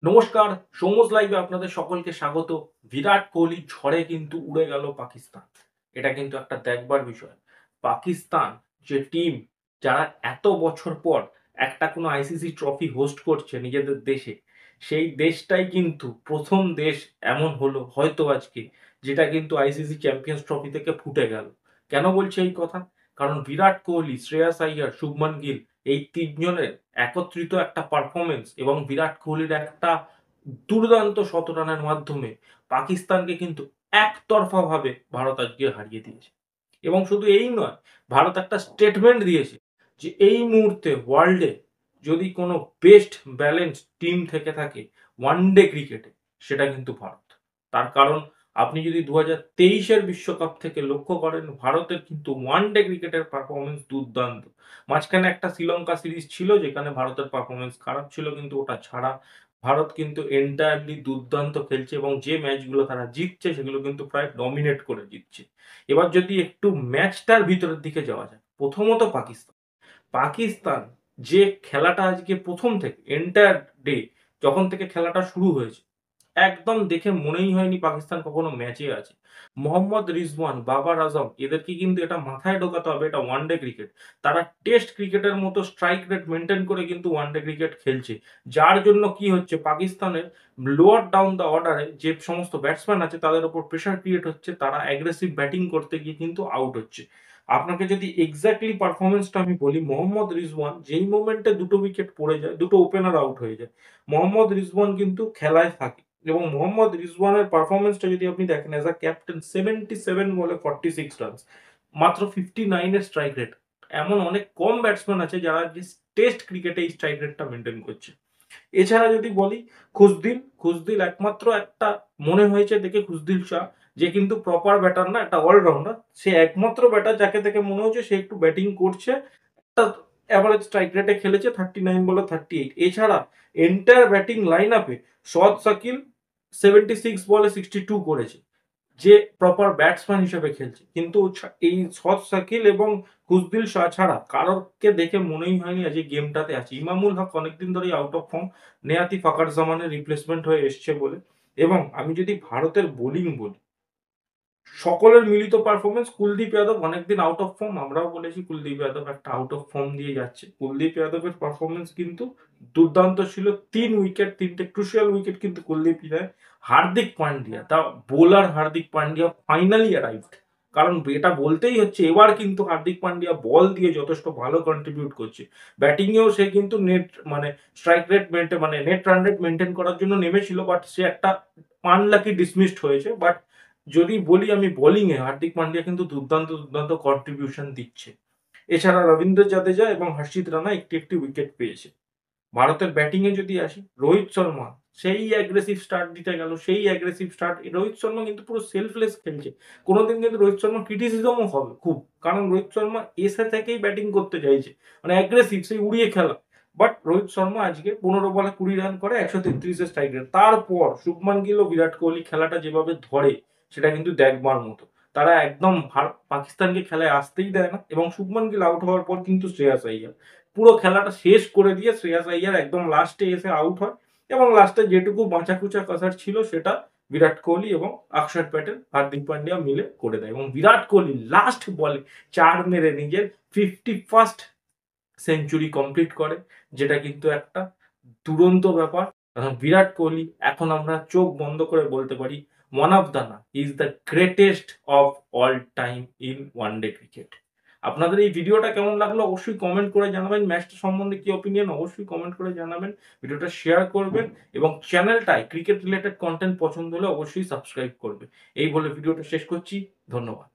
নমস্কার, সৌমস লাইভে আপনাদের সকলকে স্বাগত। বিরাট কোহলির ঝড়ে কিন্তু উড়ে গেল পাকিস্তান। এটা কিন্তু একটা দেখবার বিষয়। পাকিস্তান যে টিম, যারা এত বছর পর একটা কোনো আইসিসি ট্রফি হোস্ট করছে নিজেদের দেশে, সেই দেশটাই কিন্তু প্রথম দেশ এমন হলো হয়তো আজকে, যেটা কিন্তু আইসিসি চ্যাম্পিয়ন্স ট্রফি থেকে ফুটে গেল। কেন বলছি এই কথা? কারণ বিরাট কোহলি, শ্রেয়াস আইয়ার, শুভমান গিল এই ৩ জনের একত্রিত একটা পারফরম্যান্স এবং বিরাট কোহলির একটা দুর্দান্ত শতরানের মাধ্যমে পাকিস্তানকে কিন্তু একতরফাভাবে ভারত আজকে হারিয়ে দিয়েছে। এবং শুধু এই নয়, ভারত একটা স্টেটমেন্ট দিয়েছে যে এই মুহূর্তে ওয়ার্ল্ডে যদি কোনো বেস্ট ব্যালেন্স টিম থেকে থাকে ওয়ানডে ক্রিকেটে, সেটা কিন্তু ভারত। তার কারণ আপনি যদি 2023-এর বিশ্বকাপ থেকে লক্ষ্য করেন, ভারতের কিন্তু ওয়ানডে ক্রিকেটের পারফরম্যান্স দুর্দান্ত। মাঝখানে একটা শ্রীলঙ্কা সিরিজ ছিল যেখানে ভারতের পারফরম্যান্স খারাপ ছিল, কিন্তু ওটা ছাড়া ভারত কিন্তু এন্টায়ারলি দুর্দান্ত খেলছে এবং যে ম্যাচগুলো তারা জিতছে সেগুলো কিন্তু প্রায় ডমিনেট করে জিতছে। এবার যদি একটু ম্যাচটার ভিতরের দিকে যাওয়া যায়, প্রথমত পাকিস্তান। পাকিস্তান যে খেলাটা আজকে প্রথম থেকে এন্টায়ার ডে যখন থেকে খেলাটা শুরু হয়েছে, একদম দেখে মনেই হয়নি পাকিস্তান কখনো ম্যাচে আছে। মোহাম্মদ রিজওয়ান, বাবার আজম এদেরকে কিন্তু এটা মাথায় ঢোকাতে হবে, এটা ওয়ানডে ক্রিকেট। তারা টেস্ট ক্রিকেটের মতো স্ট্রাইক রেট মেইনটেইন করে কিন্তু ওয়ানডে ক্রিকেট খেলছে। যার জন্য কি হচ্ছে, পাকিস্তানের লোয়ার ডাউন দ্য অর্ডারে যে সমস্ত ব্যাটসম্যান আছে তাদের উপর প্রেশার ক্রিয়েট হচ্ছে, তারা অ্যাগ্রেসিভ ব্যাটিং করতে গিয়ে কিন্তু আউট হচ্ছে। আপনাকে যদি এক্স্যাক্টলি পারফরম্যান্সটা আমি বলি, মোহাম্মদ রিজওয়ান যেই মোমেন্টে ২ টো উইকেট পড়ে যায়, ২ টো ওপেনার আউট হয়ে যায়। মোহাম্মদ রিজওয়ান কিন্তু খেলায় থাকে এবং মোহাম্মদ রিজওয়ানের পারফরম্যান্সটা যদি আপনি দেখেন অ্যাজ আ ক্যাপ্টেন, 77 বলে 46 রানস, মাত্র 59 এর স্ট্রাইক রেট। এমন অনেক কম ব্যাটসম্যান আছে যারা যে টেস্ট ক্রিকেটে এই স্ট্রাইক রেটটা মেইনটেইন করছে। এছাড়া যদি বলি খুসদিল একমাত্র একটা মনে হয়েছে দেখে খুসদিল শাহ, যে কিন্তু প্রপার ব্যাটার না, একটা অলরাউন্ডার। সে একমাত্র ব্যাটার যাকে দেখে মনে হচ্ছে সে একটু ব্যাটিং করছে। একটা এভারেজ স্ট্রাইক রেটে খেলেছে 39 বলে 38। এছাড়া এন্টায়ার ব্যাটিং লাইন আপে শোয়েব শাকিল 76 বলে 62 করেছে, যে প্রপার ব্যাটসম্যান হিসেবে খেলছে। কিন্তু এই শোয়েব শাকিল এবং খুসদিল শাহ ছাড়া কারোরকে দেখে মনেই হয়নি আজ এই গেমটাতে আছে। ইমামুল হক অনেকদিন ধরেই আউট অফ ফর্ম, নেহাতি ফাকার জামানের রিপ্লেসমেন্ট হয়ে এসছে বলে। এবং আমি যদি ভারতের বোলিং বলি, সকলের মিলিত পারফরমেন্স, কুলদীপ যাদব অনেকদিন আউট অফ ফর্ম, আমরাও বলেছি কুলদীপ যাদব একটা আউট অফ ফর্ম দিয়ে যাচ্ছে। কুলদীপ যাদবের পারফরমেন্স কিন্তু দুর্দান্ত ছিল। ৩ উইকেট, ৩টে ক্রুশিয়াল উইকেট কিন্তু কুলদীপ নেয়। হার্দিক পান্ডিয়া, তা bowler Hardik Pandya finally arrived. কারণ এটা বলতেই হচ্ছে, এবার কিন্তু হার্দিক পান্ডিয়া বল দিয়ে যথেষ্ট ভালো কন্ট্রিবিউট করছে। ব্যাটিংয়েও সে কিন্তু নেট মানে স্ট্রাইক রেট মেনটেন মানে নেট রান রেট মেনটেন করার জন্য নেমেছিল, বাট সে একটা আনলাকি ডিসমিসড হয়েছে। বাট যদি বলি আমি বোলিংয়ে, হার্দিক পান্ডিয়া কিন্তু দুর্দান্ত কন্ট্রিবিউশন দিচ্ছে। এছাড়া রবীন্দ্র জাদেজা এবং হর্ষিত রানা একটি একটি উইকেট পেয়েছে। ভারতের ব্যাটিংয়ে যদি আসি, রোহিত শর্মা সেই অ্যাগ্রেসিভ স্টার্ট দিতে গেল, সেই অ্যাগ্রেসিভ স্টার্ট। রোহিত শর্মা কিন্তু পুরো সেলফলেস খেলছে। কোনোদিন কিন্তু রোহিত শর্মা ক্রিটিসিজমও হবে খুব, কারণ রোহিত শর্মা এসে থেকেই ব্যাটিং করতে চাইছে, মানে অ্যাগ্রেসিভ, সেই উড়িয়ে খেলা। বাট রোহিত শর্মা আজকে ১৫ বলে ২০ রান করে ১৩৩ স্ট্রাইক রেট। তারপর শুভমান গিল ও বিরাট কোহলি খেলাটা যেভাবে ধরে, সেটা কিন্তু দেখবার মতো। তারা একদম পাকিস্তানকে খেলায় আসতেই দেয় না। এবং শুভমান গিল আউট হওয়ার পর কিন্তু শ্রেয়াস আইয়ার পুরো খেলাটা শেষ করে দিয়ে শ্রেয়াস আইয়ার একদম লাস্টে এসে আউট হয়। এবং লাস্টে যেটুকু বাঁচাকুচা কাসার ছিল সেটা বিরাট কোহলি এবং অক্ষর প্যাটেল, হার্দিক পান্ডিয়া মিলে করে দেয়। এবং বিরাট কোহলি লাস্ট বলে ৪ মেরে নিজের 51st সেঞ্চুরি কমপ্লিট করে, যেটা কিন্তু একটা দুরন্ত ব্যাপার। কারণ বিরাট কোহলি এখন আমরা চোখ বন্ধ করে বলতে পারি, ওয়ান অফ দ্য না, is the greatest of all time in one day cricket. আপনাদের এই ভিডিওটা কেমন লাগলো অবশ্যই কমেন্ট করে জানাবেন। ম্যাচটা সম্বন্ধে কি অপিনিয়ন অবশ্যই কমেন্ট করে জানাবেন। ভিডিওটা শেয়ার করবেন এবং চ্যানেলটায় ক্রিকেট রিলেটেড কন্টেন্ট পছন্দ হলে অবশ্যই সাবস্ক্রাইব করবে। এই বলে ভিডিওটা শেষ করছি। ধন্যবাদ।